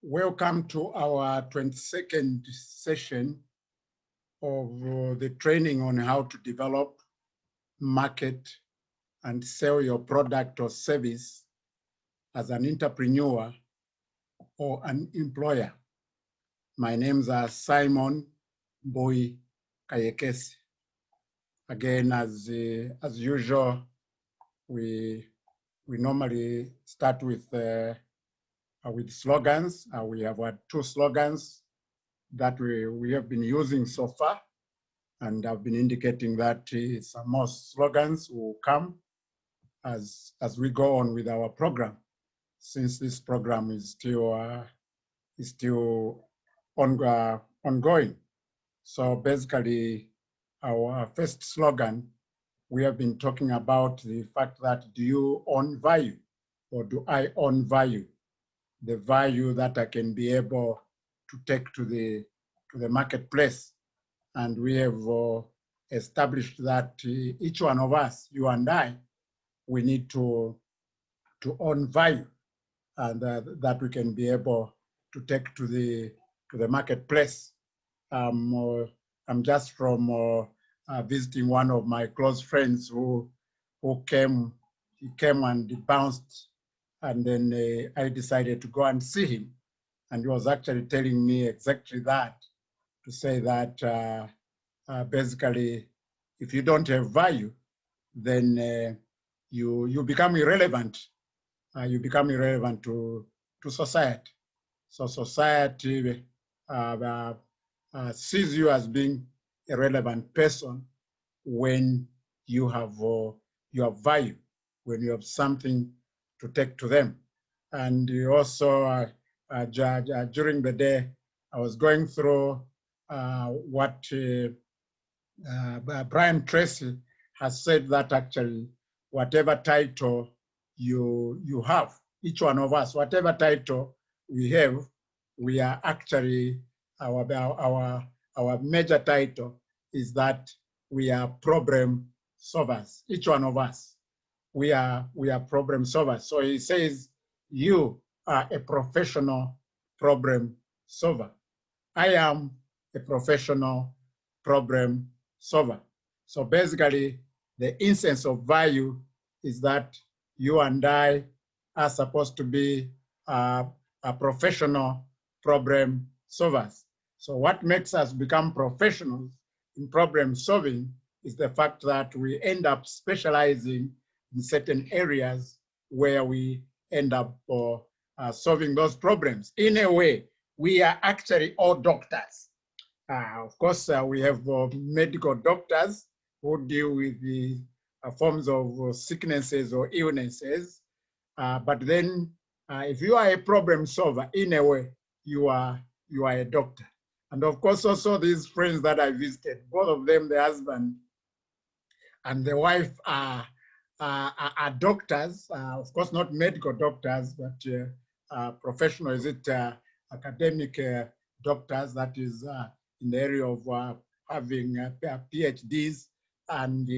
Welcome to our 22nd session of the training on how to develop, market, and sell your product or service as an entrepreneur or an employer. My names are Simon Boy Kayekesi. Again, as usual, we normally start with slogans. We have had two slogans that we have been using so far, and I've been indicating that some more slogans will come as we go on with our program, since this program is still ongoing. So basically, our first slogan, we have been talking about the fact that, do you own value, or do I own value? The value that I can be able to take to the marketplace. And we have established that each one of us, you and I, we need to own value, and that we can be able to take to the marketplace. I'm just from visiting one of my close friends who came. He came and he bounced, and then I decided to go and see him, and he was actually telling me exactly that, to say that basically, if you don't have value, then you become irrelevant. You become irrelevant to society. So society sees you as being a relevant person when you have value, when you have something to take to them. And you also, during the day, I was going through what Brian Tracy has said, that actually whatever title you have, each one of us, whatever title we have, we are actually, our major title is that we are problem solvers. Each one of us, we are problem solvers. So he says, you are a professional problem solver. I am a professional problem solver. So basically, the essence of value is that you and I are supposed to be a professional problem solvers. So what makes us become professionals in problem solving is the fact that we end up specializing in certain areas where we end up solving those problems. In a way, we are actually all doctors. Of course, we have medical doctors who deal with the forms of sicknesses or illnesses. But then if you are a problem solver, in a way, you are a doctor. And of course, also these friends that I visited, both of them, the husband and the wife, are doctors. Of course, not medical doctors, but professional, academic doctors, that is in the area of having PhDs. And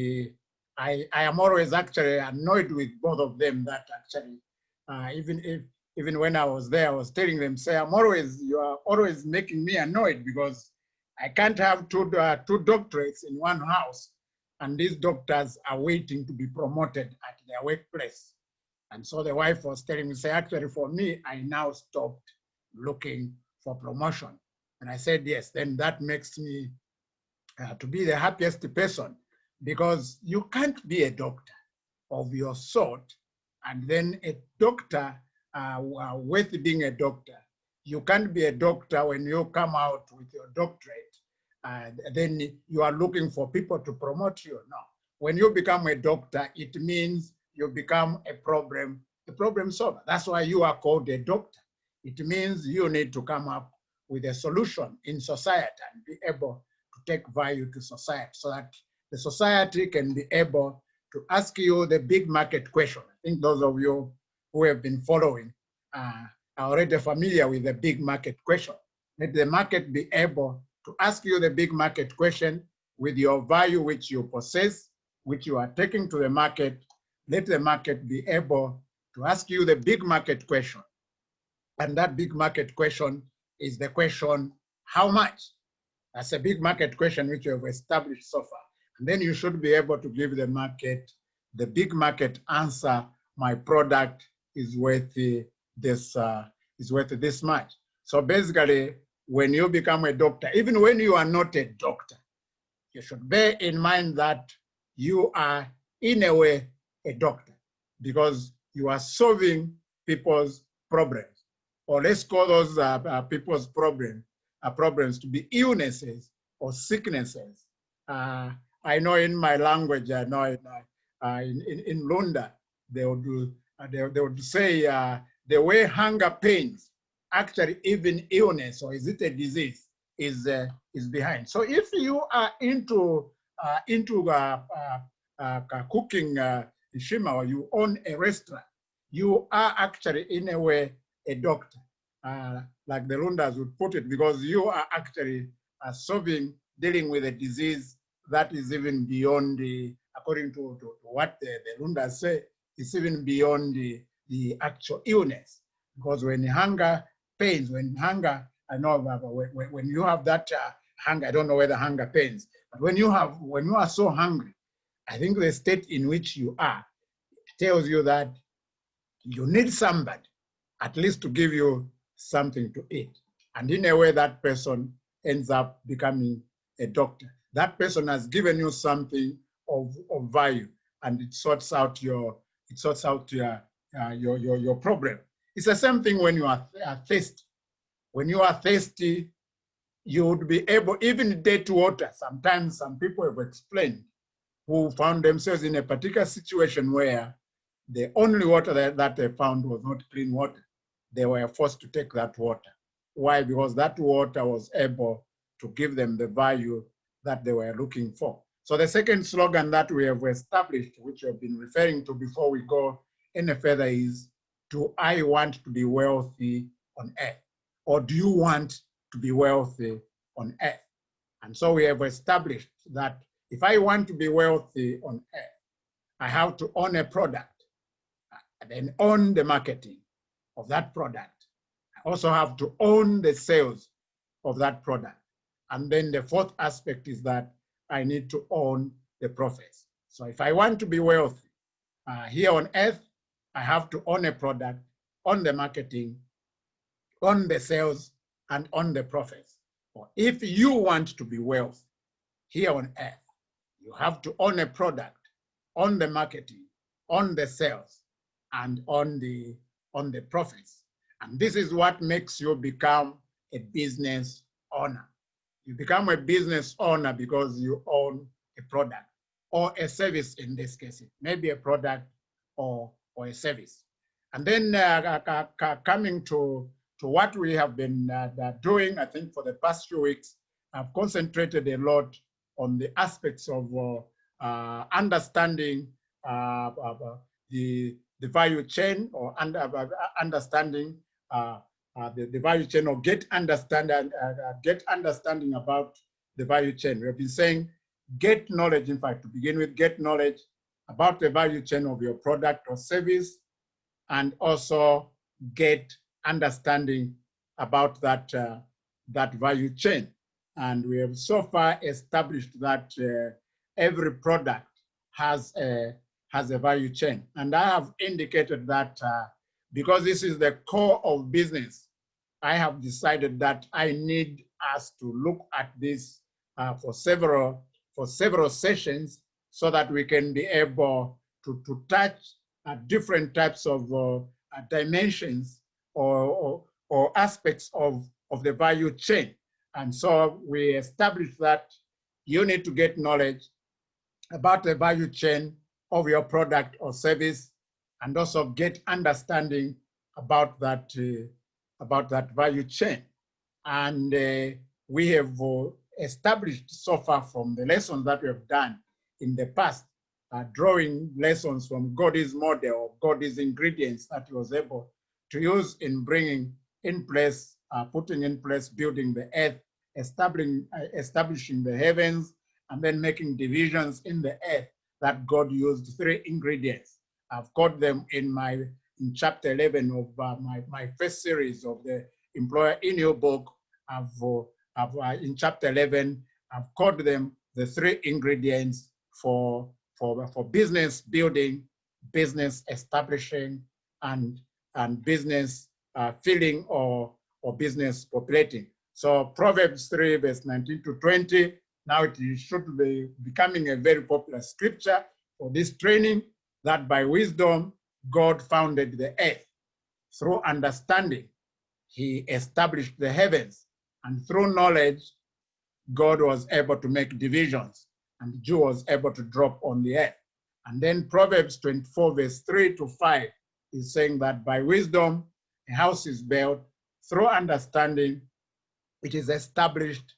I am always actually annoyed with both of them, that actually, even when I was there, I was telling them, say, you are always making me annoyed, because I can't have two doctorates in one house, and these doctors are waiting to be promoted at their workplace. And so the wife was telling me, say, actually for me, I now stopped looking for promotion. And I said, yes, then that makes me to be the happiest person, because you can't be a doctor of your sort and then a doctor worth being a doctor. You can't be a doctor when you come out with your doctorate, then you are looking for people to promote you. No. When you become a doctor, it means you become a problem solver. That's why you are called a doctor. It means you need to come up with a solution in society and be able to take value to society, so that the society can be able to ask you the big market question. I think those of you who have been following are already familiar with the big market question. Let the market be able to ask you the big market question with your value which you possess, which you are taking to the market. Let the market be able to ask you the big market question. And that big market question is the question, how much? That's a big market question which you have established so far. And then you should be able to give the market, the big market answer, my product is worth this much. So basically, when you become a doctor, even when you are not a doctor, you should bear in mind that you are, in a way, a doctor, because you are solving people's problems. Or let's call those people's problems to be illnesses or sicknesses. I know in my language, I know in Lunda, they would say the way hunger pains, actually even illness, or is it a disease, is behind. So if you are into cooking, Shima, or you own a restaurant, you are actually in a way a doctor, like the Lundas would put it, because you are actually dealing with a disease that is even beyond according to what the Lundas say, it's even beyond the actual illness. Because when hunger pains, I know when you have that hunger, I don't know whether hunger pains, but when you are so hungry, I think the state in which you are tells you that you need somebody at least to give you something to eat. And in a way, that person ends up becoming a doctor. That person has given you something of value, and it sorts out your problem. It's the same thing when you are thirsty. When you are thirsty, you would be able, even dirty water. Sometimes some people have explained who found themselves in a particular situation where the only water that they found was not clean water. They were forced to take that water. Why? Because that water was able to give them the value that they were looking for. So the second slogan that we have established, which we have been referring to before we go any further, is, do I want to be wealthy on earth? Or do you want to be wealthy on earth? And so we have established that if I want to be wealthy on earth, I have to own a product and then own the marketing of that product. I also have to own the sales of that product. And then the fourth aspect is that I need to own the profits. So if I want to be wealthy here on earth, I have to own a product, own the marketing, own the sales, and own the profits. Or if you want to be wealthy here on earth, you have to own a product, own the marketing, own the sales, and own the profits. And this is what makes you become a business owner. You become a business owner because you own a product or a service in this case. It may be a product or a service. And then coming to what we have been doing, I think for the past few weeks, I've concentrated a lot on the aspects of understanding the value chain, or understanding the value chain, or get understanding about the value chain. We have been saying get knowledge, in fact, to begin with, get knowledge about the value chain of your product or service, and also get understanding about that value chain. And we have so far established that every product has a value chain. And I have indicated that because this is the core of business, I have decided that I need us to look at this for several sessions, so that we can be able to touch different types of dimensions or aspects of the value chain. And so we established that you need to get knowledge about the value chain of your product or service, and also get understanding about that value chain. And we have established so far from the lessons that we have done in the past, drawing lessons from God's model, God's ingredients that he was able to use in bringing in place, putting in place, building the earth, establishing the heavens, and then making divisions in the earth, that God used 3 ingredients. I've called them in my in chapter 11 of my first series of the Employer in Your book. In chapter 11, I've called them the 3 ingredients for business building, business establishing, and business filling or business populating. So Proverbs 3, verse 19 to 20, now it should be becoming a very popular scripture for this training, that by wisdom, God founded the earth. Through understanding, he established the heavens. And through knowledge, God was able to make divisions, and dew was able to drop on the earth. And then Proverbs 24, verse 3 to 5 is saying that by wisdom, a house is built. Through understanding, it is established.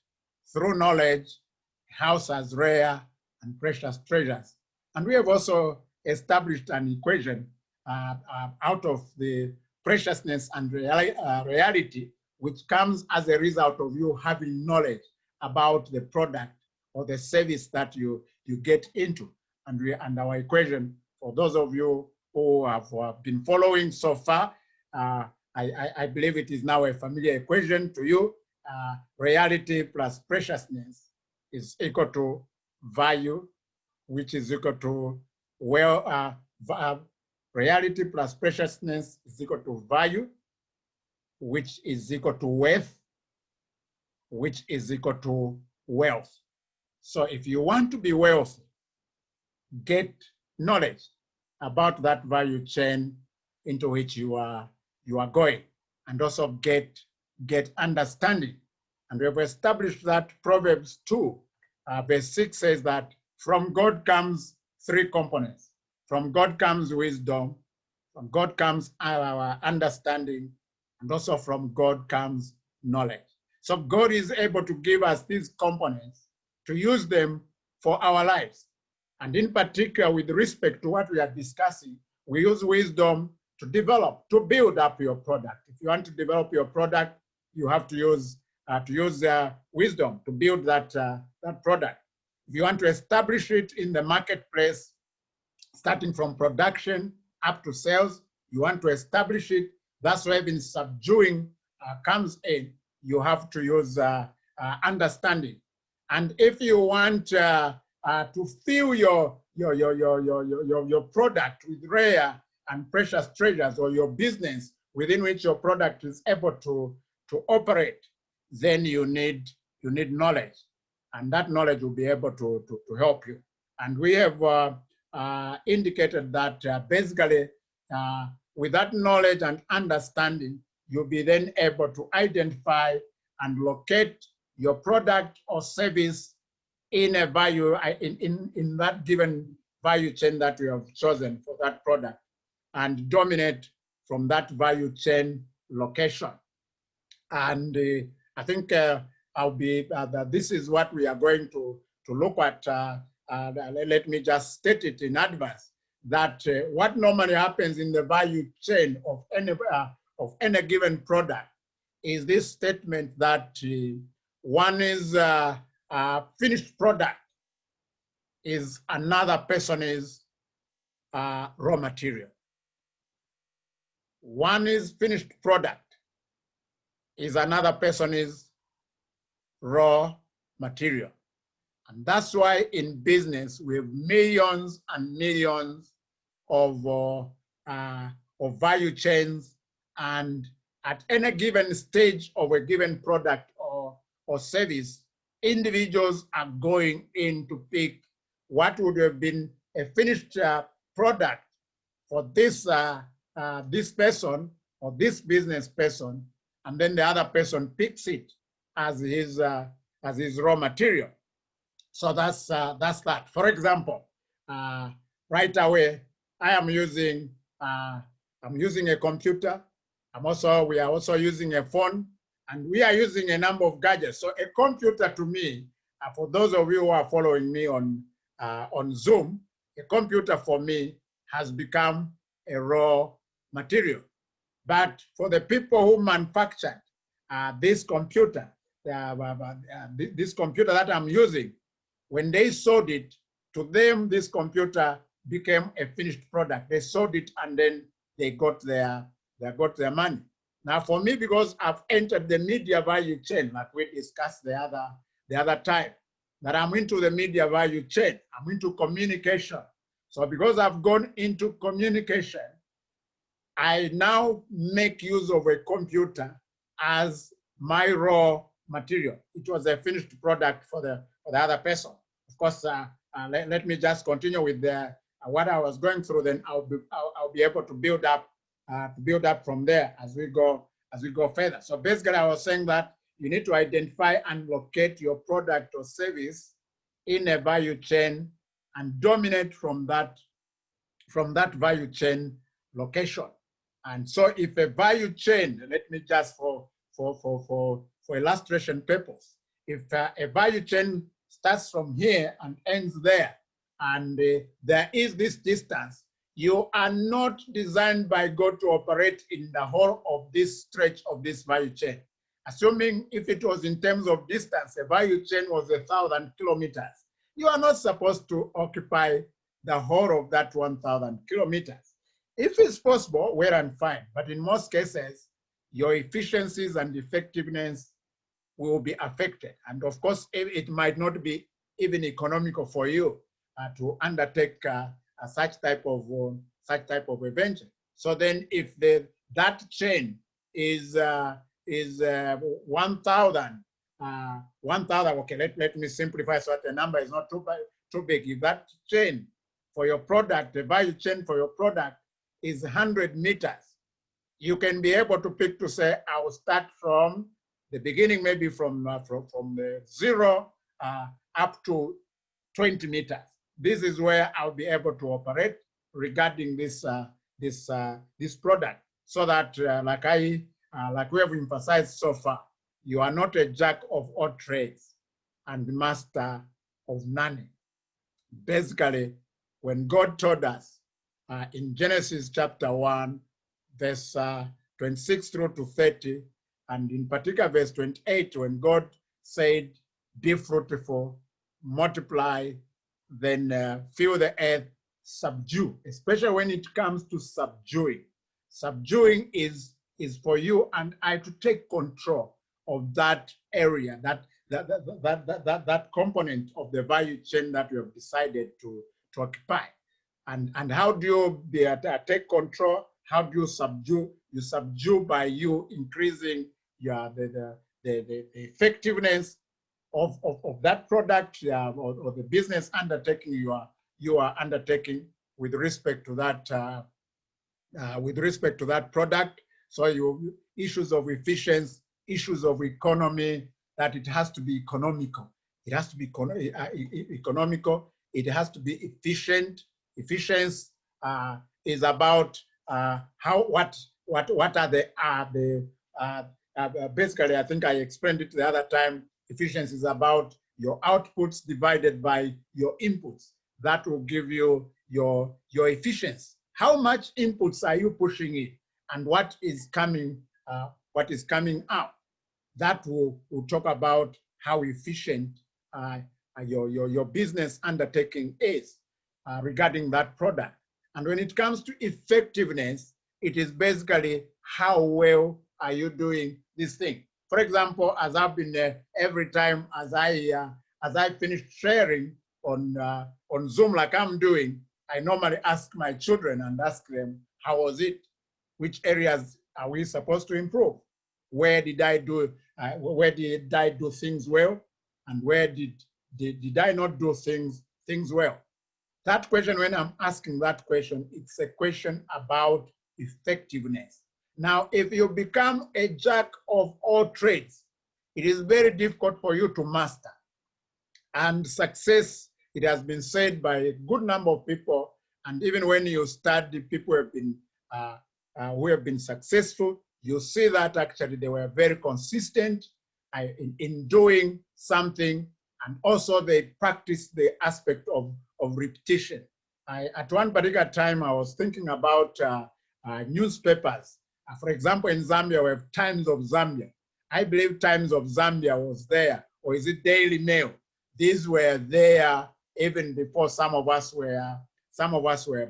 Through knowledge, a house has rare and precious treasures. And we have also established an equation out of the preciousness and reality, which comes as a result of you having knowledge about the product or the service that you get into. And our equation, for those of you who have been following so far, I believe it is now a familiar equation to you. Reality plus preciousness is equal to value, which is equal to, reality plus preciousness is equal to value, which is equal to worth, which is equal to wealth. So if you want to be wealthy, get knowledge about that value chain into which you are going, and also get understanding. And we have established that Proverbs 2, verse 6 says that from God comes 3 components. From God comes wisdom, from God comes our understanding, and also from God comes knowledge. So God is able to give us these components to use them for our lives. And in particular, with respect to what we are discussing, we use wisdom to develop, to build up your product. If you want to develop your product, you have to use wisdom to build that product. If you want to establish it in the marketplace, starting from production up to sales, you want to establish it. That's where even subduing comes in. You have to use understanding. And if you want to fill your product with rare and precious treasures, or your business within which your product is able to operate, then you need knowledge, and that knowledge will be able to help you. And we have indicated that basically with that knowledge and understanding, you'll be then able to identify and locate your product or service in a value, in that given value chain that you have chosen for that product, and dominate from that value chain location. And I think this is what we are going to look at. Let me just state it in advance, that what normally happens in the value chain of any given product is this statement that one is finished product is another person's raw material. One is finished product is another person's raw material. And that's why in business, we have millions and millions of value chains, and at any given stage of a given product or service, individuals are going in to pick what would have been a finished product for this person or this business person, and then the other person picks it as his raw material. So that's that. For example, right away, I am using a computer. We are also using a phone, and we are using a number of gadgets. So a computer to me, for those of you who are following me on Zoom, a computer for me has become a raw material. But for the people who manufactured this computer, this computer that I'm using, when they sold it, to them, this computer became a finished product. They sold it, and then they got their money. Now for me, because I've entered the media value chain, like we discussed the other time, that I'm into the media value chain, I'm into communication. So because I've gone into communication, I now make use of a computer as my raw material. It was a finished product for the other person. Of course, let me just continue with what I was going through. Then I'll be able to build up from there as we go further. So basically, I was saying that you need to identify and locate your product or service in a value chain and dominate from that value chain location. And so if a value chain, let me just for illustration purpose, if a value chain starts from here and ends there, and there is this distance, you are not designed by God to operate in the whole of this stretch of this value chain. Assuming if it was in terms of distance, a value chain was 1,000 kilometers, you are not supposed to occupy the whole of that 1,000 kilometers. If it's possible, well and fine. But in most cases, your efficiencies and effectiveness will be affected. And of course, it might not be even economical for you to undertake such type of adventure. So then, if that chain is 1,000, okay, let me simplify so that the number is not too big. If that chain for your product, the value chain for your product is 100 meters, you can be able to pick to say, I will start from the beginning, maybe from the 0 up to 20 meters. This is where I'll be able to operate regarding this product, so that like we have emphasized so far, you are not a jack of all trades and master of none. Basically, when God told us in Genesis chapter 1, verse 26 through to 30, and in particular verse 28, when God said, be fruitful, multiply, then fill the earth, subdue, especially when it comes to subduing. Subduing is for you and I to take control of that area, that component of the value chain that we have decided to occupy. And how do you take control? How do you subdue? You subdue by you increasing the effectiveness of that product or the business undertaking you are undertaking with respect to that product. So issues of efficiency, issues of economy, that it has to be economical. It has to be economical. It has to be efficient. Efficiency is about what are the basically, I think I explained it the other time. Efficiency is about your outputs divided by your inputs. That will give you your efficiency. How much inputs are you pushing in, and what is coming out? That will talk about how efficient your business undertaking is regarding that product. And when it comes to effectiveness, it is basically how well are you doing this thing. For example, as I've been every time as I finish sharing on Zoom like I'm doing, I normally ask my children and ask them, how was it? Which areas are we supposed to improve? Where did I do things well? And where did I not do things well? That question, when I'm asking that question, it's a question about effectiveness. Now, if you become a jack of all trades, it is very difficult for you to master. And success, it has been said by a good number of people, and even when you study people who have been successful, you see that actually they were very consistent in doing something, and also they practiced the aspect of repetition. At one particular time, I was thinking about newspapers. For example, in Zambia, we have Times of Zambia. I believe Times of Zambia was there, or is it Daily Mail? These were there even before some of us were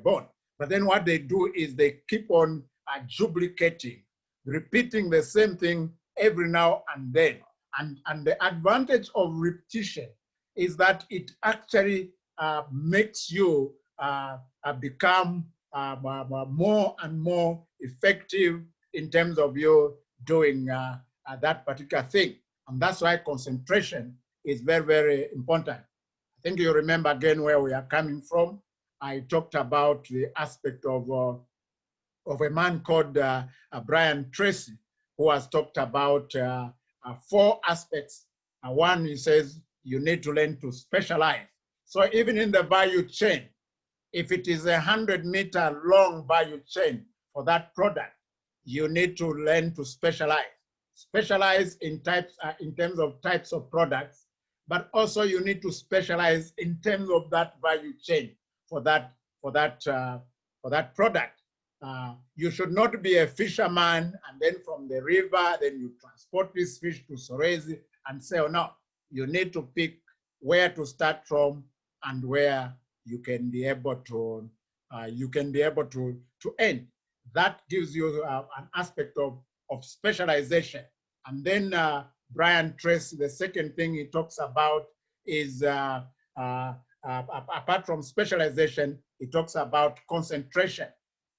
born. But then what they do is they keep on duplicating, repeating the same thing every now and then. And the advantage of repetition is that it actually makes you become more and more effective in terms of you doing that particular thing. And that's why concentration is very, very important. I think you remember again where we are coming from. I talked about the aspect of a man called Brian Tracy, who has talked about 4 aspects. One, he says, you need to learn to specialize. So even in the value chain, if it is a 100-meter long value chain for that product, you need to learn to specialize. Specialize in types, in terms of types of products, but also you need to specialize in terms of that value chain for that product. You should not be a fisherman and then from the river, then you transport this fish to Sorezi and say, oh no, you need to pick where to start from and where you can be able to end. That gives you an aspect of specialization. And then Brian Tracy, the second thing he talks about is apart from specialization, he talks about concentration.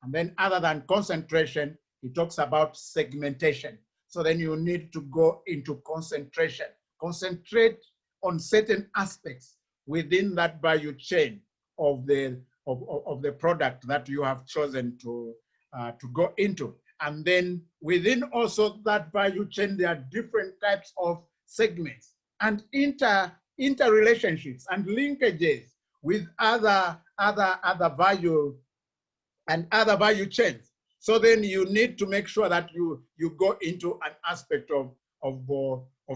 And then other than concentration, he talks about segmentation. So then you need to go into concentration. Concentrate on certain aspects within that value chain of the product that you have chosen to go into. And then within also that value chain, there are different types of segments and interrelationships and linkages with other value and other value chains. So then you need to make sure that you go into an aspect of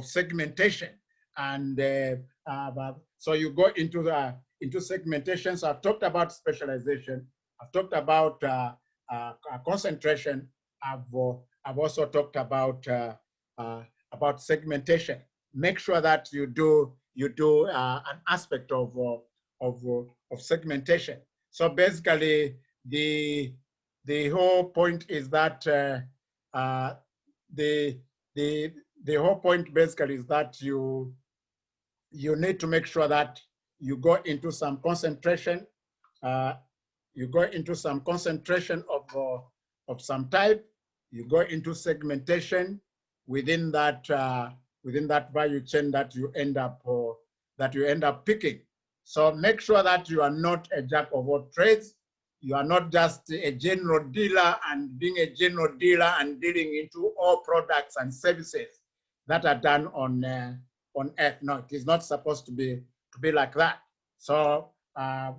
segmentation, and so you go into segmentation. So I've talked about specialization. I've talked about concentration. I've also talked about segmentation. Make sure that you do an aspect of segmentation. So basically, the whole point is that the whole point basically is that you need to make sure that you go into some concentration. You go into some concentration of some type. You go into segmentation within that value chain that you end up picking. So make sure that you are not a jack of all trades. You are not just a general dealer and being a general dealer and dealing into all products and services that are done on earth. No, it is not supposed to be like that. So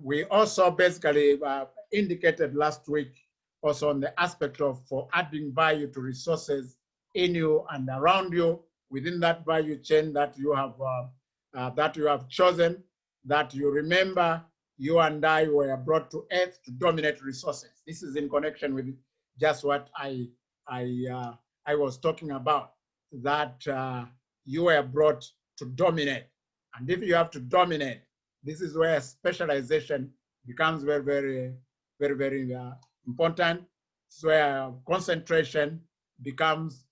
we also basically indicated last week also on the aspect of for adding value to resources in you and around you within that value chain that you have chosen, that you remember you and I were brought to earth to dominate resources. This is in connection with just what I was talking about, that you were brought to dominate. And if you have to dominate, this is where specialization becomes very, very, very, very important. It's where concentration becomes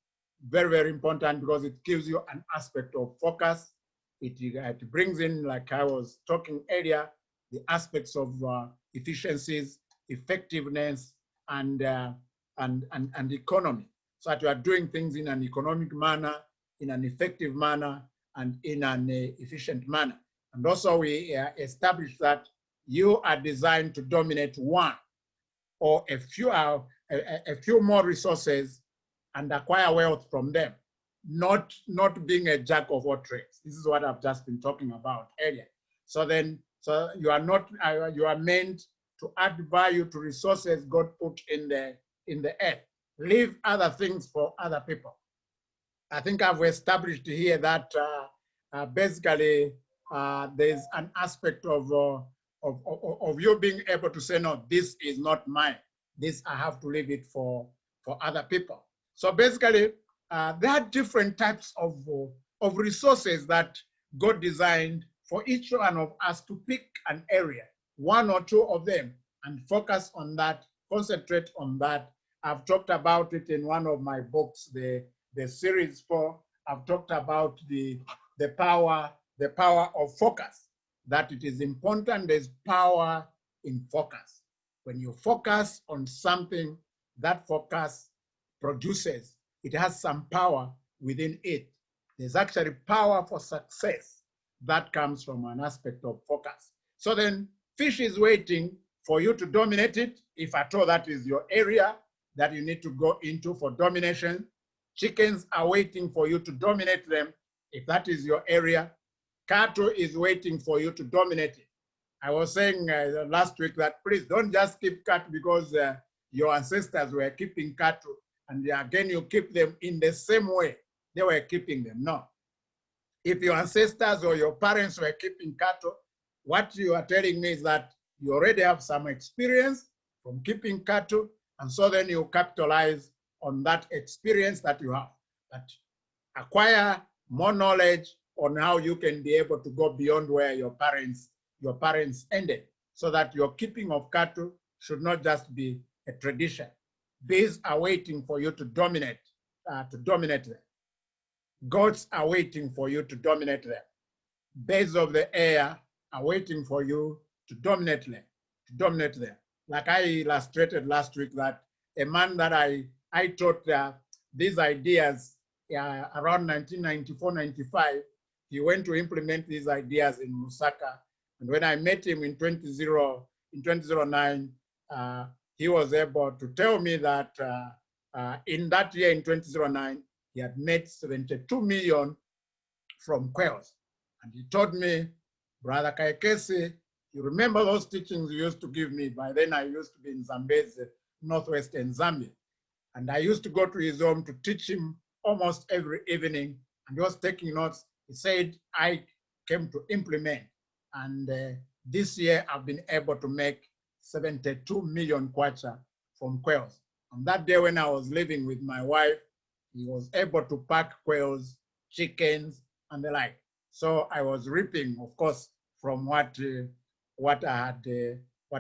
very, very important because it gives you an aspect of focus. It brings in, like I was talking earlier, the aspects of efficiencies, effectiveness, and economy. So that you are doing things in an economic manner, in an effective manner, and in an efficient manner. And also we established that you are designed to dominate one or a few more resources and acquire wealth from them, not being a jack of all trades. This is what I've just been talking about earlier. So you are meant to add value to resources God put in the earth. Leave other things for other people. I think I've established here that basically there's an aspect of you being able to say, no, this is not mine. This I have to leave it for other people. So basically, there are different types of resources that God designed for each one of us to pick an area, one or two of them, and focus on that, concentrate on that. I've talked about it in one of my books, the series 4. I've talked about the power of focus, that it is important. There's power in focus. When you focus on something, that focus produces, it has some power within it. There's actually power for success that comes from an aspect of focus. So then fish is waiting for you to dominate it, if at all that is your area that you need to go into for domination. Chickens are waiting for you to dominate them, if that is your area. Cattle is waiting for you to dominate it. I was saying last week that please don't just keep cattle because your ancestors were keeping cattle, and again you keep them in the same way they were keeping them. No. If your ancestors or your parents were keeping cattle, what you are telling me is that you already have some experience from keeping cattle, and so then you capitalize on that experience that you have, that acquire more knowledge on how you can be able to go beyond where your parents ended, so that your keeping of cattle should not just be a tradition. Bees are waiting for you to dominate them. Goats are waiting for you to dominate them. Birds of the air are waiting for you to dominate them. Like I illustrated last week, that a man that I taught these ideas around 1994, 95, he went to implement these ideas in Lusaka. And when I met him in 2009, he was able to tell me that in that year, in 2009, he had made 72 million from quails. And he told me, Brother Kayekesi, you remember those teachings you used to give me? By then I used to be in Zambezi, northwestern Zambia. And I used to go to his home to teach him almost every evening, and he was taking notes. He said, I came to implement. And this year I've been able to make 72 million kwacha from quails. On that day when I was living with my wife, he was able to pack quails, chickens, and the like. So I was reaping, of course, from what I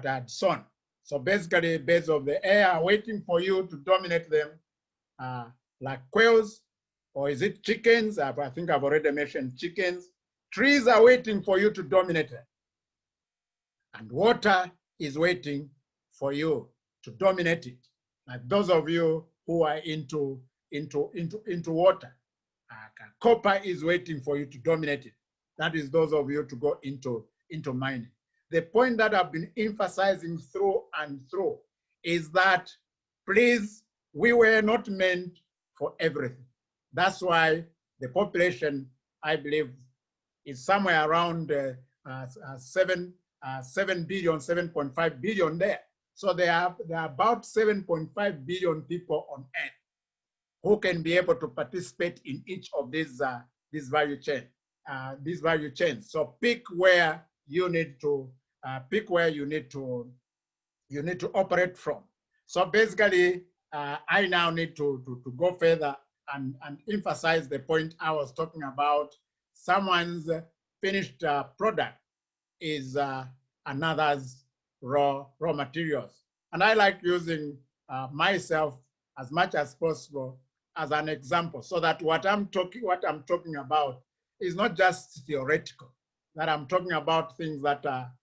had sown. So basically, birds of the air are waiting for you to dominate them, like quails, or is it chickens? I think I've already mentioned chickens. Trees are waiting for you to dominate them. And water is waiting for you to dominate it. Like those of you who are into water, copper is waiting for you to dominate it. That is those of you to go into mining. The point that I've been emphasizing through and through is that, please, we were not meant for everything. That's why the population, I believe, is somewhere around 7 billion, 7.5 billion there. So there are about 7.5 billion people on Earth who can be able to participate in each of these value chains. So pick where you need to operate from. So basically, I now need to go further and emphasize the point I was talking about. Someone's finished product is another's raw materials. And I like using myself as much as possible as an example, so that what I'm talking about is not just theoretical, that I'm talking about things that are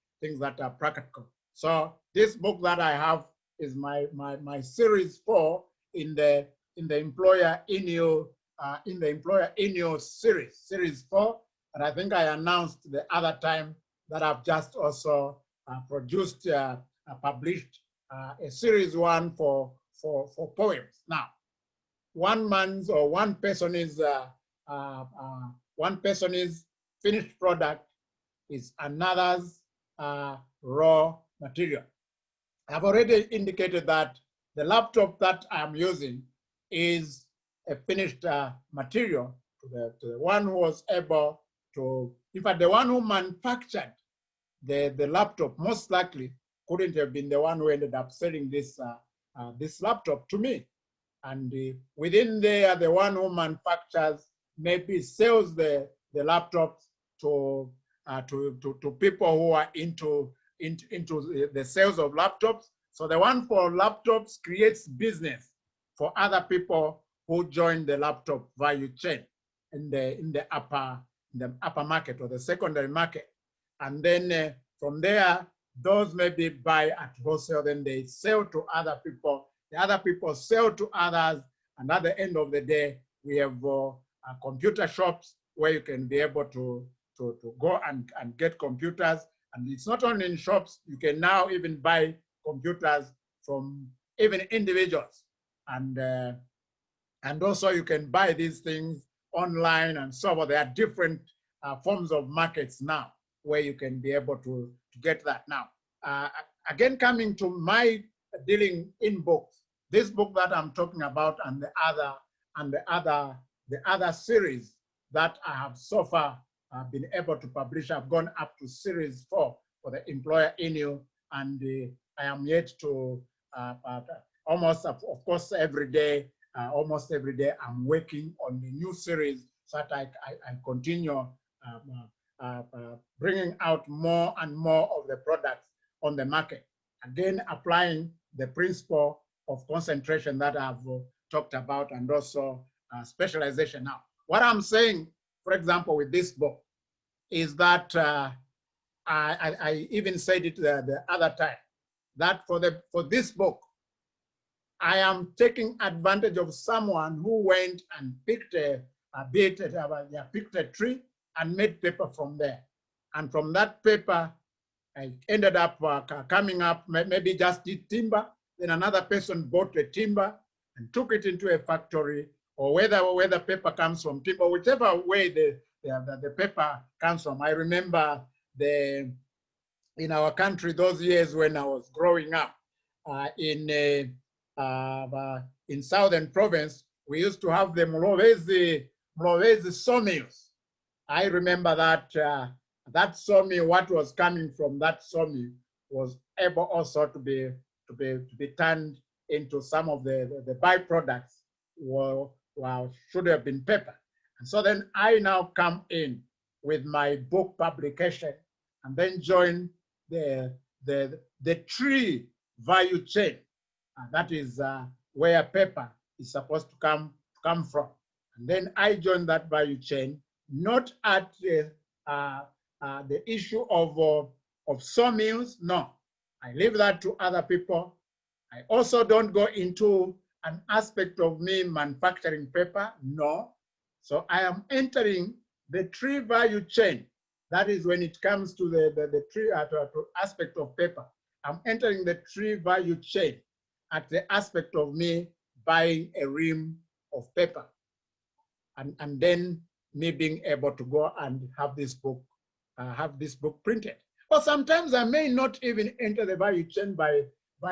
practical. So this book that I have is my series 4 in the employer in you series 4. And I think I announced the other time that I've just also published a series 1 for poems. Now, one person's finished product is another's raw material. I've already indicated that the laptop that I'm using is a finished material to the one who was able to, in fact, the one who manufactured the laptop most likely couldn't have been the one who ended up selling this laptop to me. And within there, the one who manufactures maybe sells the laptops to people who are into into the sales of laptops. So the one for laptops creates business for other people who join the laptop value chain in the upper market or the secondary market. And then from there, those maybe buy at wholesale, then they sell to other people. The other people sell to others. And at the end of the day, we have computer shops where you can be able to go and get computers. And it's not only in shops, you can now even buy computers from even individuals. And also you can buy these things online and so on. There are different forms of markets now where you can be able to get that. Now, again, coming to my dealing in books, this book that I'm talking about and the other series that I have so far been able to publish, I've gone up to series 4 for the employer inu, and I am yet to almost, of course, almost every day I'm working on the new series so that I continue bringing out more and more of the products on the market. Again, applying the principle of concentration that I've talked about, and also specialization. Now, what I'm saying, for example, with this book is that I even said it the other time, that for this book, I am taking advantage of someone who went and picked a tree and made paper from there. And from that paper, I ended up coming up, maybe just did timber. Then another person bought the timber and took it into a factory, or whether the paper comes from timber, whichever way the paper comes from. I remember in our country, those years when I was growing up in Southern Province, we used to have the Mlowezi sawmills. I remember that that sawmill, what was coming from that sawmill was able also to be turned into some of the byproducts should have been paper. And so then I now come in with my book publication and then join the tree value chain. That is where paper is supposed to come from. And then I join that value chain, not at the issue of sawmills. No, I leave that to other people. I also don't go into an aspect of me manufacturing paper. No. So I am entering the tree value chain. That is when it comes to the tree aspect of paper. I'm entering the tree value chain at the aspect of me buying a ream of paper, and then me being able to go and have this book printed. Or sometimes I may not even enter the value chain by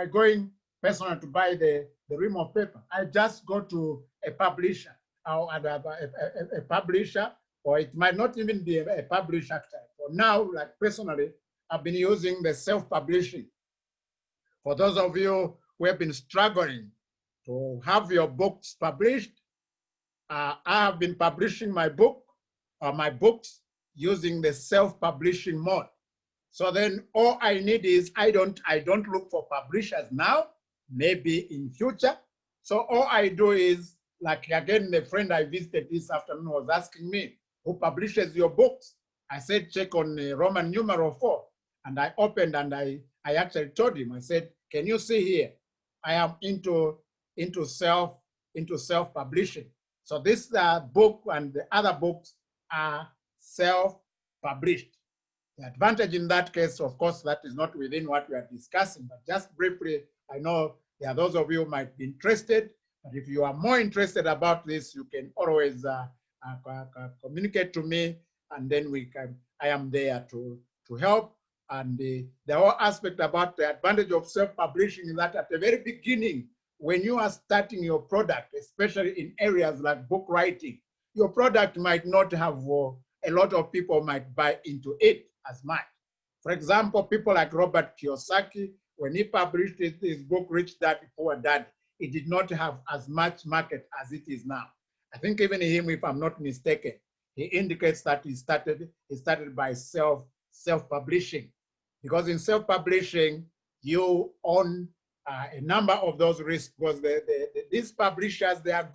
going personal to buy the ream of paper. I just go to a publisher, or a publisher, or it might not even be a publisher. For now, like personally, I've been using the self-publishing. For those of you who have been struggling to have your books published, I have been publishing my books using the self-publishing mode. So then all I need is, I don't look for publishers now, maybe in future. So all I do is, like again, the friend I visited this afternoon was asking me, who publishes your books? I said, check on Roman numeral 4. And I opened and I actually told him, I said, can you see here? I am into self-publishing. So this book and the other books are self-published. The advantage in that case, of course, that is not within what we are discussing, but just briefly, I know there are those of you who might be interested, but if you are more interested about this, you can always communicate to me, and then I am there to help. And the whole aspect about the advantage of self-publishing is that at the very beginning, when you are starting your product, especially in areas like book writing, your product might not have a lot of people might buy into it as much. For example, people like Robert Kiyosaki, when he published his book, Rich Dad, Poor Dad, it did not have as much market as it is now. I think even him, if I'm not mistaken, he indicates that he started by self-publishing. because in self-publishing, you own a number of those risks, because these publishers, they are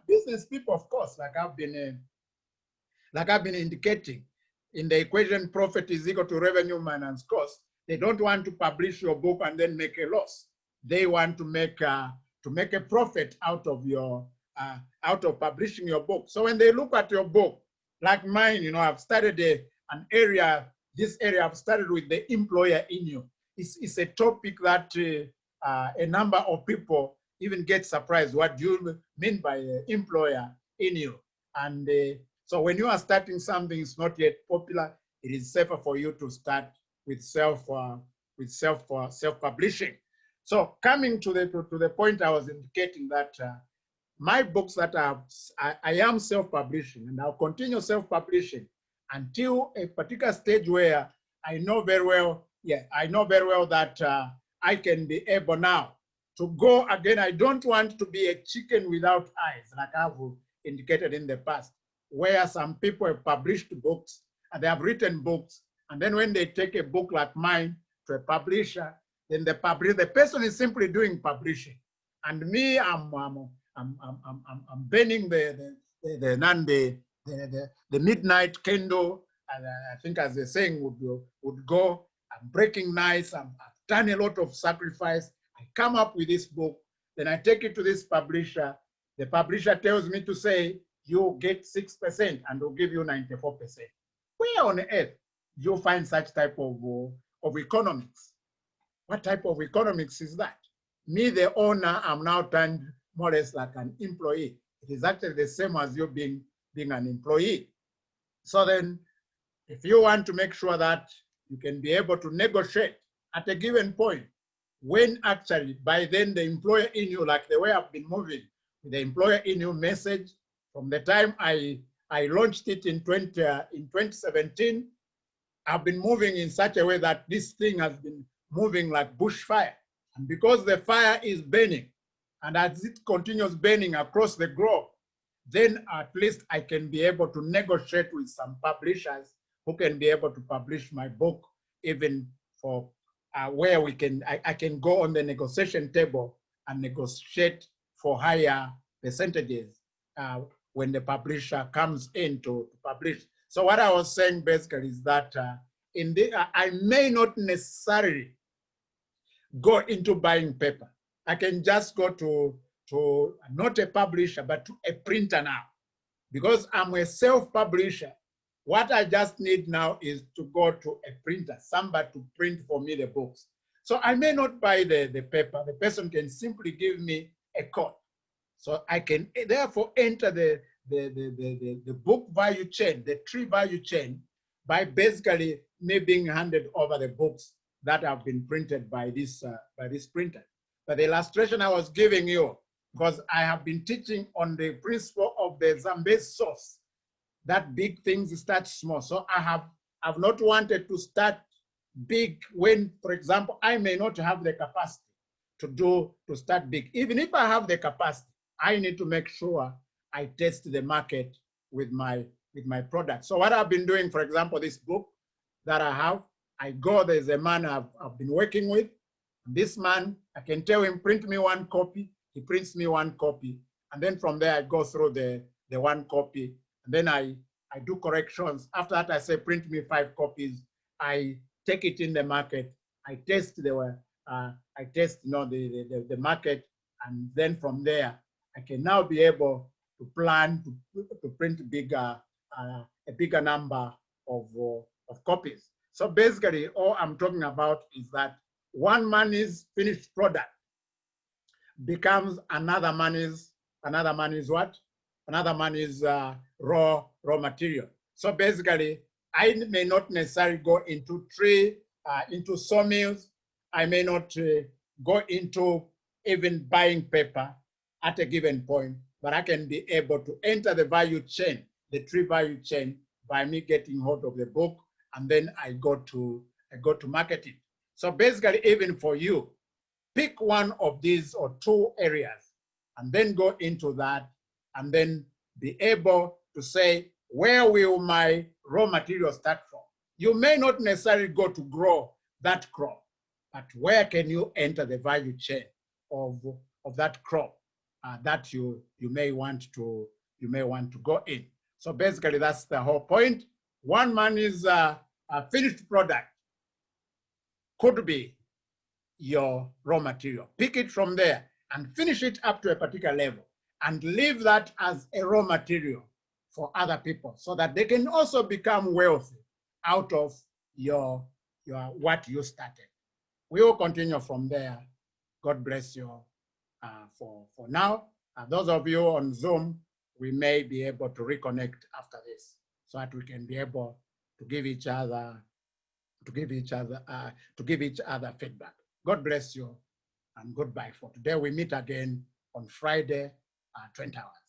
business people, of course, like I've been indicating. In the equation, profit is equal to revenue minus cost. They don't want to publish your book and then make a loss. They want to make a profit out of publishing your book. So when they look at your book, like mine, I've started this area I've started with the employer in you. It's a topic that a number of people even get surprised. What do you mean by employer in you? And so when you are starting something, it's not yet popular, it is safer for you to start with self-publishing. So coming to the point I was indicating, that my books that I am self-publishing, and I'll continue self-publishing until a particular stage where I know very well that I can be able now to go again. I don't want to be a chicken without eyes, like I've indicated in the past, where some people have published books and they have written books, and then when they take a book like mine to a publisher, then the person is simply doing publishing, and me, I'm burning the midnight candle, and I think, as the saying would go, I'm breaking knives, I've done a lot of sacrifice, I come up with this book, then I take it to this publisher. The publisher tells me to say, you get 6% and they'll give you 94%. Where on earth do you find such type of economics? What type of economics is that? Me, the owner, I'm now turned more or less like an employee. It is actually the same as you being an employee. So then, if you want to make sure that you can be able to negotiate at a given point, when actually by then the employer in you, like the way I've been moving, the employer in you message, from the time I launched it in 2017, I've been moving in such a way that this thing has been moving like bushfire. And because the fire is burning, and as it continues burning across the globe, then at least I can be able to negotiate with some publishers who can be able to publish my book, even for where I can go on the negotiation table and negotiate for higher percentages when the publisher comes in to publish. So what I was saying basically is that I may not necessarily go into buying paper. I can just go to not a publisher, but to a printer now. Because I'm a self-publisher, what I just need now is to go to a printer, somebody to print for me the books. So I may not buy the paper. The person can simply give me a code. So I can therefore enter the book value chain, the tree value chain, by basically me being handed over the books that have been printed by this printer. But the illustration I was giving you, because I have been teaching on the principle of the Zambezi source, that big things start small. So I've not wanted to start big when, for example, I may not have the capacity to start big. Even if I have the capacity, I need to make sure I test the market with my product. So what I've been doing, for example, this book that I have, there's a man I've been working with. This man, I can tell him, print me one copy. He prints me one copy. And then from there, I go through the one copy. And then I do corrections. After that, I say, print me 5 copies. I take it in the market. I test the market. And then from there, I can now be able to plan to print a bigger number of copies. So basically, all I'm talking about is that one man's finished product becomes another man's what? Another man's raw material. So basically, I may not necessarily go into into sawmills. I may not go into even buying paper at a given point, but I can be able to enter the value chain, the tree value chain, by me getting hold of the book, and then I go to market it. So basically, even for you, pick one of these or 2 areas, and then go into that, and then be able to say, where will my raw material start from? You may not necessarily go to grow that crop, but where can you enter the value chain of that crop that you may want to go in. So basically, that's the whole point. One man is a finished product, could be your raw material. Pick it from there and finish it up to a particular level and leave that as a raw material for other people so that they can also become wealthy out of your what you started. We will continue from there. God bless you for now. Those of you on Zoom, we may be able to reconnect after this so that we can be able to give each other feedback. God bless you and goodbye for today. We meet again on Friday, 20 hours.